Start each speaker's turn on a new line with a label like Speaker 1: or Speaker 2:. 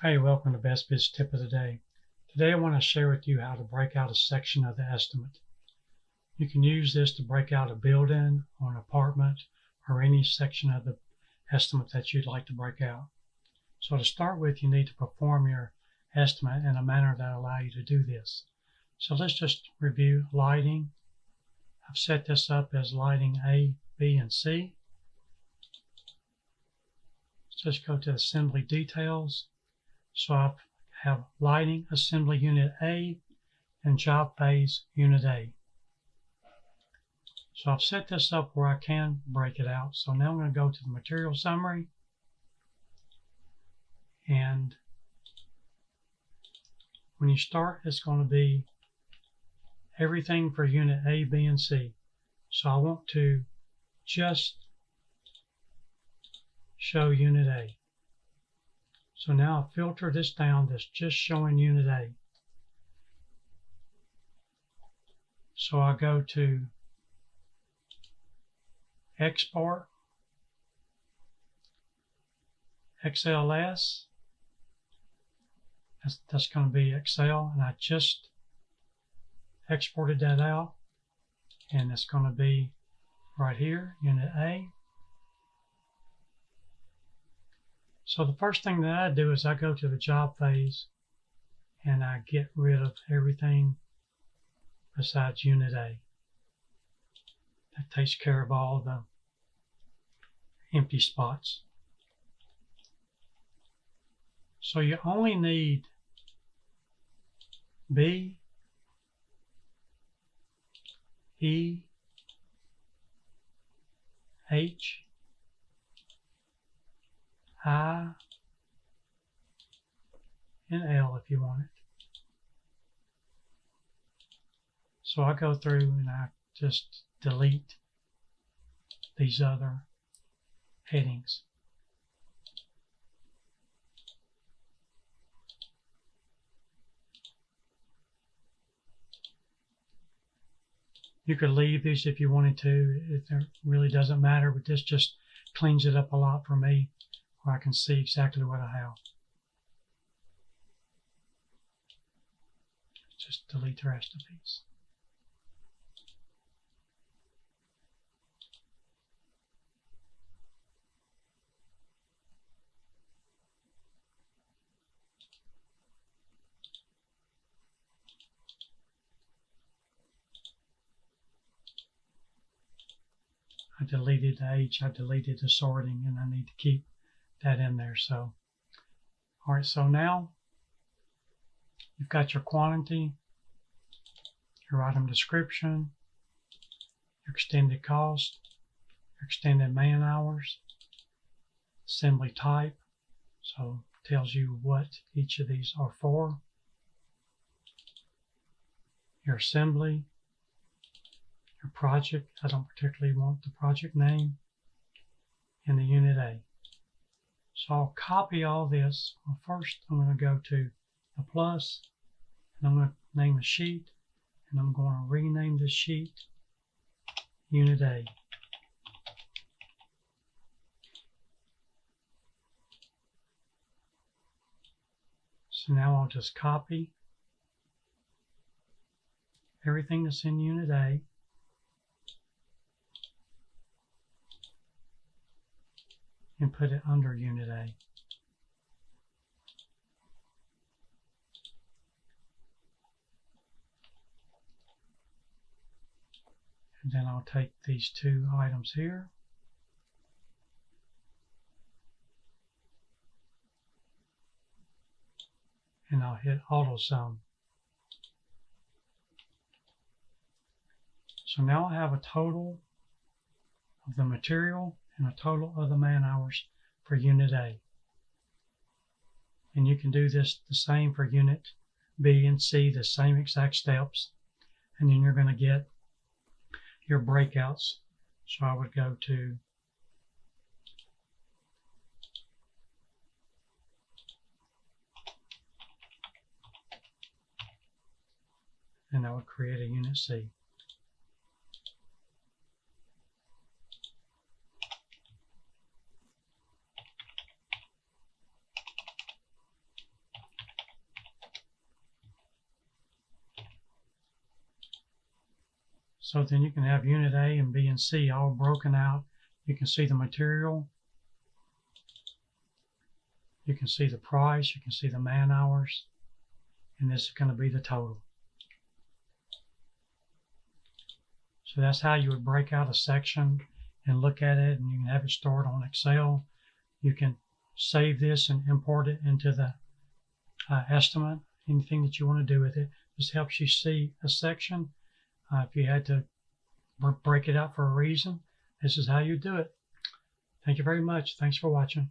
Speaker 1: Hey, welcome to Best Biz Tip of the Day. Today I want to share with you how to break out a section of the estimate. You can use this to break out a building or an apartment or any section of the estimate that you'd like to break out. So to start with, you need to perform your estimate in a manner that will allow you to do this. So let's just review lighting. I've set this up as lighting A, B, and C. Let's just go to Assembly Details. So I have Lighting Assembly Unit A and Job Phase Unit A. So I've set this up where I can break it out. So now I'm going to go to the Material Summary, and when you start, it's going to be everything for Unit A, B, and C. So I want to just show Unit A. So now I filter this down that's just showing Unit A. So I go to Export, XLS, that's going to be Excel, and I just exported that out, and it's going to be right here, Unit A. So the first thing that I do is I go to the job phase and I get rid of everything besides Unit A. That takes care of all the empty spots. So you only need B, E, H, I, and L if you want it. So I go through and I just delete these other headings. You could leave these if you wanted to. It really doesn't matter, but this just cleans it up a lot for me, where I can see exactly what I have. Just delete the rest of these. I deleted the H, I deleted the sorting, and I need to keep that in there. So, all right, so now you've got your quantity, your item description, your extended cost, your extended man hours, assembly type, so it tells you what each of these are for, your assembly, your project. I don't particularly want the project name, and the Unit A. So I'll copy all this. Well, first I'm going to go to the plus, and I'm going to name a sheet, and I'm going to rename this sheet Unit A. So now I'll just copy everything that's in Unit A, and put it under Unit A. And then I'll take these two items here, and I'll hit auto sum. So now I have a total of the material and a total of the man hours for Unit A. And you can do this the same for Unit B and C, the same exact steps, and then you're going to get your breakouts. So I would go to and I would create a Unit C. So then you can have unit A and B and C all broken out. You can see the material, you can see the price, you can see the man hours, and this is going to be the total. So that's how you would break out a section and look at it, and you can have it stored on Excel. You can save this and import it into the estimate, anything that you want to do with it. This helps you see a section. If you had to break it out for a reason, this is how you do it. Thank you very much. Thanks for watching.